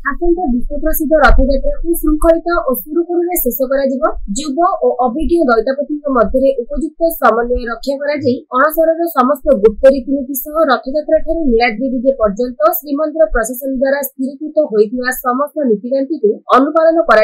आसंता विश्व प्रसिद्ध रथयात्रा को श्रृंखलित और सुरुखुरु शेष कर युव और अभिज्ञ दैतापति मध्य उपयुक्त समन्वय रक्षा कर अणसर समस्त गुप्त रीतिनीति सह रथयात्रा ठारू नीलाद्री विजय पर्यंत श्रीमंदिर प्रशासन द्वारा स्थिरीकृत होता समस्त नीतिकांति को अनुपालन कर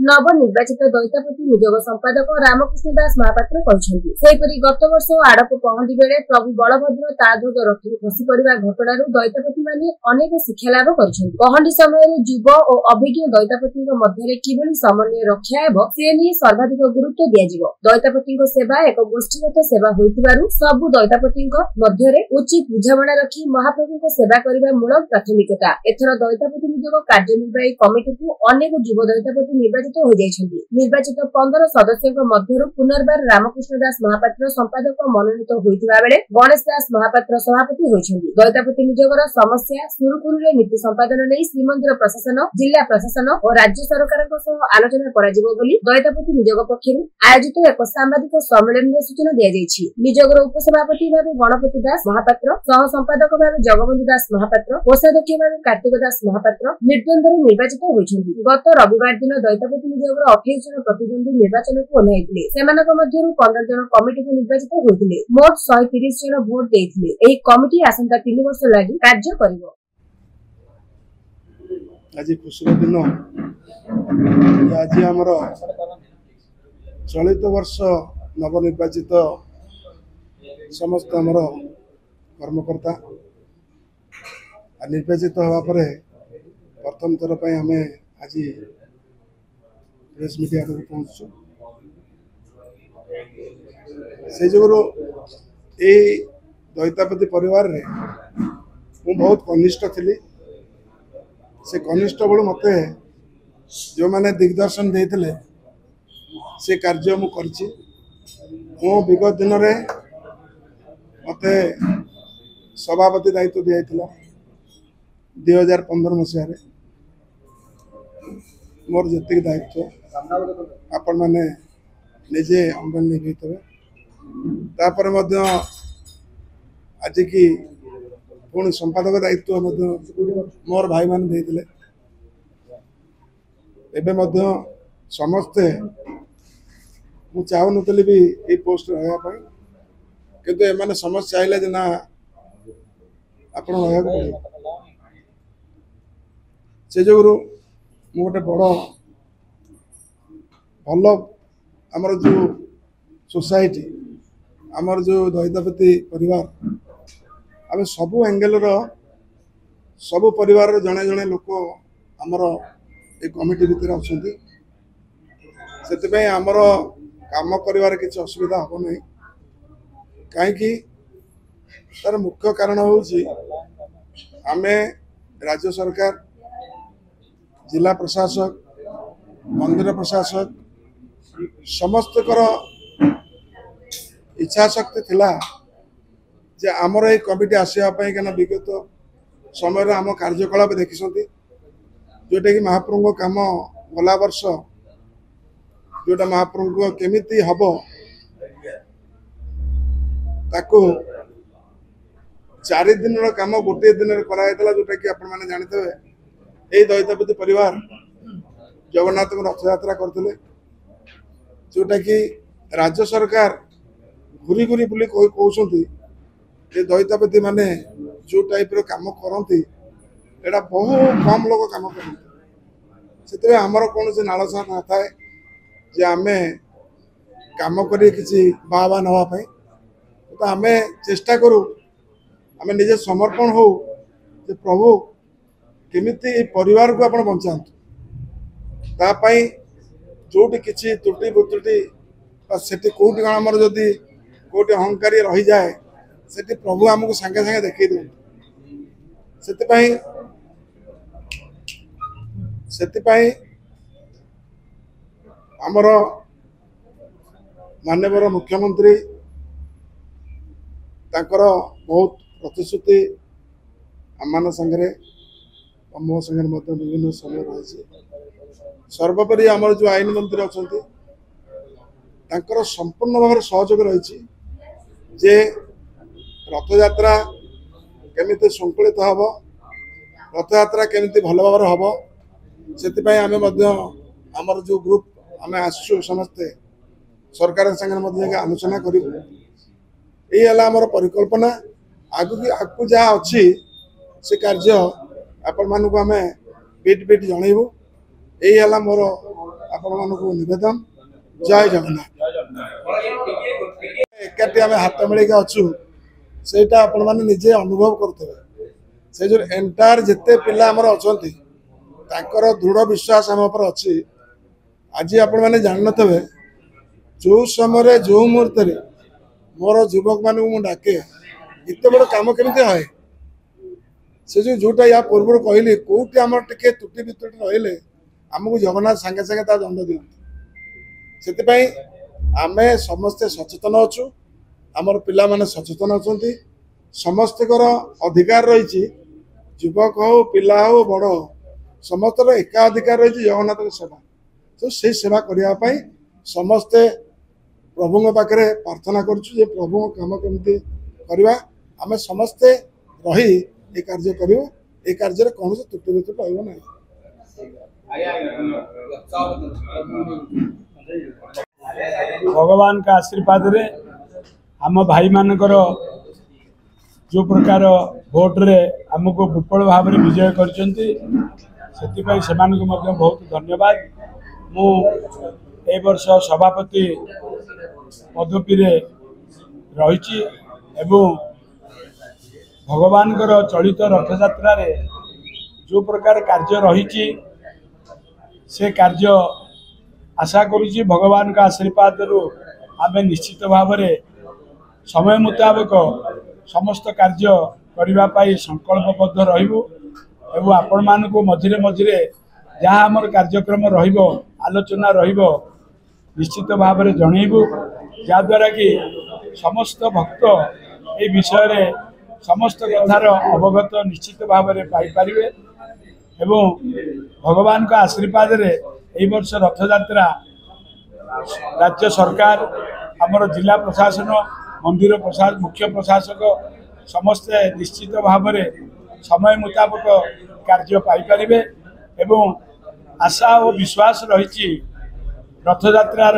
नवनिर्वाचित दैतापति निजोग संपादक रामकृष्ण दास महापात्र कहते गत वर्ष आड़प पहंडी बेले प्रभु बलभद्र ताध्वज रथरू खसी पड़ा घटना दैतापति माने अनेक शिक्षा लाभ कर पहंडी समय युव और अभिज्ञ दैतापति मध्य किभली समन्वय रक्षा हेब से नहीं सर्वाधिक गुरुत्व दिया दैतापति सेवा एक गोष्ठीगत सेवा होइतिबारु सबु दैतापति मध्य उचित बुझामणा रखी महाप्रभु सेवा करने मूल प्राथमिकता। एथर दैतापति निजोग कार्यनिर्वाही कमिटी को अनेक युव दैतापति निर्वाचित हो जाइछन्ति। निर्वाचित 15 सदस्यों मध्य पुनर्बार रामकृष्ण दास महापात्र संपादक मनोनीत होइतिबा बेले गणेश दास महापात्र सभापति होइछन्ति। दैतापति निजोगर समस्या सुरुखुरु नीति संपादन नै श्रीमंदिर प्रशासन जिला प्रशासन और राज्य सरकार आलोचना दैतापति निजोग पक्षर आयोजित एक सांबादिक सम्मेलन में सूचना दी। निजोगर उपसभापति भाव गणपति दास महापात्र, सह संपादक भाव जगबंधु दास महापात्र, कोषाध्यक्ष भाव कार्तिक दास महापात्र निर्द्वंद्व निर्वाचित होइछन्ति। गत रविवार दिन दैतापति निजोगर 28 जन प्रतिद्वंदी निर्वाचन को ओह्लाइथिले। सेमानक मध्यरु 15 जन कमिटी को निर्वाचित होइथिले। मोट 130 जन भोट देइथिले। एही कमिटी आसंता 3 वर्ष लागि कार्य करिवो। आज खुशर दिन आज आमर चलित वर्ष नवनिर्वाचित समस्त आमर कर्मकर्ता निर्वाचित हवा पर प्रथम थर पर आम आज प्रेस मीडिया को पहुँचु से जो दैतापति परिवार रे मु बहुत कनिष्ठ थी। से कनिष्ठ बड़ू मत जो मैंने दिग्दर्शन देते से कार्य मु करछि। मो विगत दिन में मत सभापति दायित्व दिया 2015 मसीह मोर जी दायित्व आपण मैंने निजे अंगन निभे तापर आज की पुणी संपादक दायित्व मोर भाई मान देते समस्ते मु चाहूनी भी ये पोस्ट रहा किंतु एमाने समस्त चाहिए ना आप से जो गोटे बड़ भल आमर जो सोसाइटी आमर जो दैतापति परिवार आम सबु एंगेल सबु परिवार जड़े जड़े लोक आमर ये कमिटी भितर अच्छा से आमर काम कर किसी असुविधा हम ना कहीं तार मुख्य कारण हूँ आम राज्य सरकार जिला प्रशासक मंदिर प्रशासक समस्त इच्छा शक्ति थिला जे आमर ये कमिटी आसवाई क्या विगत समय आम कार्यकलाप देखी जोटा कि महाप्रभु काम गला वर्ष जोटा महाप्रभु केमिति हम ताको 4 दिन काम गोटे दिन कराइला जोटा कि आपण मैंने जानते यही दैतापति परिवार जगन्नाथ रथ यात्रा करते जोटा कि राज्य सरकार घूरी घूरी बुली कहते ये दैतापति माने जो टाइप रो काम करती एटा बहुत कम लोग काम करते से आमर कौन से नालसा न था जे आमे काम करी किसी बाबा नापी तो आम चेष्टा करूँ आम निजे समर्पण हो जे प्रभु केमिति परिवार को आपण बचातु तापाई जोटी किसी त्रुटि बुत्रुटि सेठी कोटी आमर जदि कोटी अहंकारी रही जाए सेठी प्रभु आमको सांगे सांगे देखई दे आमर माननीय मुख्यमंत्री तांकर बहुत प्रतिश्रुति आम संगे मो संगे विभिन्न समय रही सर्वोपरि आमर जो आईन मंत्री अच्छा संपूर्ण भाव सहयोग रही जे रथयात्रा केमिति संकुलित हम रथयात्रा केमिति भल भाव हम से आमर जो ग्रुप आम आसु समस्ते सरकार संगे आलोचना करूँ यह परिकल्पना आगू जहाँ अच्छी से कार्य आपण मानक आम बीट बीट जनइबू यही मोर आपण मानक निवेदन। जय जगन्नाथ। एकाठी आम हाथ मिलके अच्छु सेटा आपण माने निजे अनुभव करते से जो एंटायर जिते पिला आमर अच्छा दृढ़ विश्वास आम पर अच्छी आज आपण माने जान थे जो समय जो मुहूर्त मोर युवक मान डाके एत बड़ कम केमती है से जोटा या पूर्व कहली कौटी आम टे त्रुटि वित्रुटि रही आमको जगन्नाथ सांगे सांगे दंड दिखती से आम समस्ते सचेतन अच्छु आमर पिला माने सचेतन अच्छा समस्त अधिकार रही युवक हो पिला हो बड़ हो समस्त एका अधिकार रही जगन्नाथ सेवा तो से सेवा करने समस्ते प्रभु पाखे प्रार्थना करुँ प्रभु कम केमती करवा आम समस्ते रही ये कार्य करूँ ये कार्य कौन से त्रुटि वित्रुटि रही भगवान का आशीर्वाद रे आम भाई मानकर जो प्रकार भोट रे आमको विपुल भाव में विजय करछंती सेतिपई सेमानकु मध्य बहुत धन्यवाद। मु ए वर्ष सभापति पदवी रे रही एवं भगवान चलित रथ यात्रा रे जो प्रकार कार्य रही से कार्य आशा करुँची भगवान का आशीर्वाद रु आम निश्चित भाव में समय मुताबक समस्त कार्य करने संकल्पबद्ध रहिबु एवं आपण मानक मझिरे मझिरे जहाँ आमर कार्यक्रम रहिबो आलोचना रहिबो निश्चित भाव में जनइबु जहाद्वारा कि समस्त भक्त ये विषय रे समस्त कथार अवगत निश्चित भाव में पाइपारे एवं भगवान का आशीर्वाद रे ए वर्ष रथ यात्रा राज्य सरकार आमर जिला प्रशासन मंदिर मुख्य प्रशासक समस्ते निश्चित भाव में समय मुताबक कार्य पाइपारे एवं आशा और विश्वास रही रथ यात्रार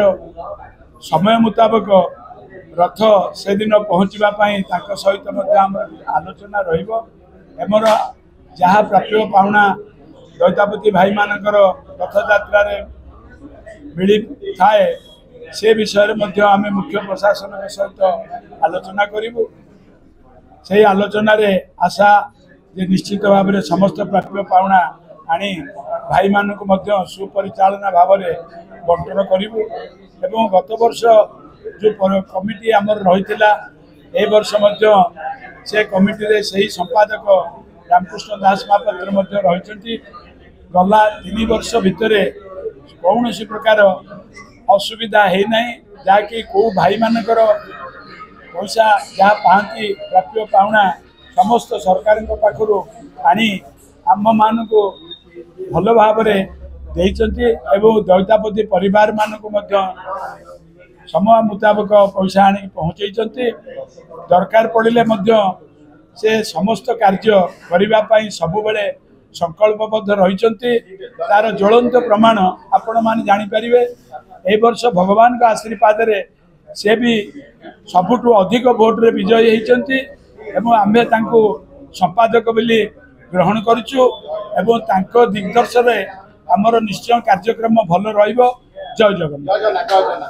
समय मुताबक रथ से दिन पहुँचापी सहित आलोचना रमर जहाँ प्राप्य पाउना दैतापति भाई मानकर रथ यात्रा मिली थाए से विषय में आम मुख्य प्रशासन सहित आलोचना करूँ से आलोचना रे आशा जे निश्चित भाव में समस्त प्राप्य पाउना आनी भाई मानक सुपरिचालना भाव में बंटन करूँ एवं गत वर्ष जो कमिटी आमर रही वर्ष से कमिटी रे सही संपादक रामकृष्ण दास महापात्र रही गला 3 वर्ष भितर कौन सी प्रकार असुविधा है ना जहाँकि कौ भाई मानकर पैसा जहाँ पाती प्राप्य पाउना समस्त सरकार पाखु आनी आम मान को भल भाव में दैतापति परिवार मानक समय मुताबक पैसा आनी पहुँचे दरकार पड़े से समस्त कार्य करने सबुबले संकल्पबद्ध रही तार ज्वलंत प्रमाण आपण मैंने जानीपारे ए वर्ष भगवान का आशीर्वाद रे से भी सबुठु अधिक भोट रे विजयी होती आमे तांको संपादक बोली ग्रहण करुचु एवं दिग्दर्शन आमर निश्चय कार्यक्रम भल रहिबो। जय जगन्नाथ।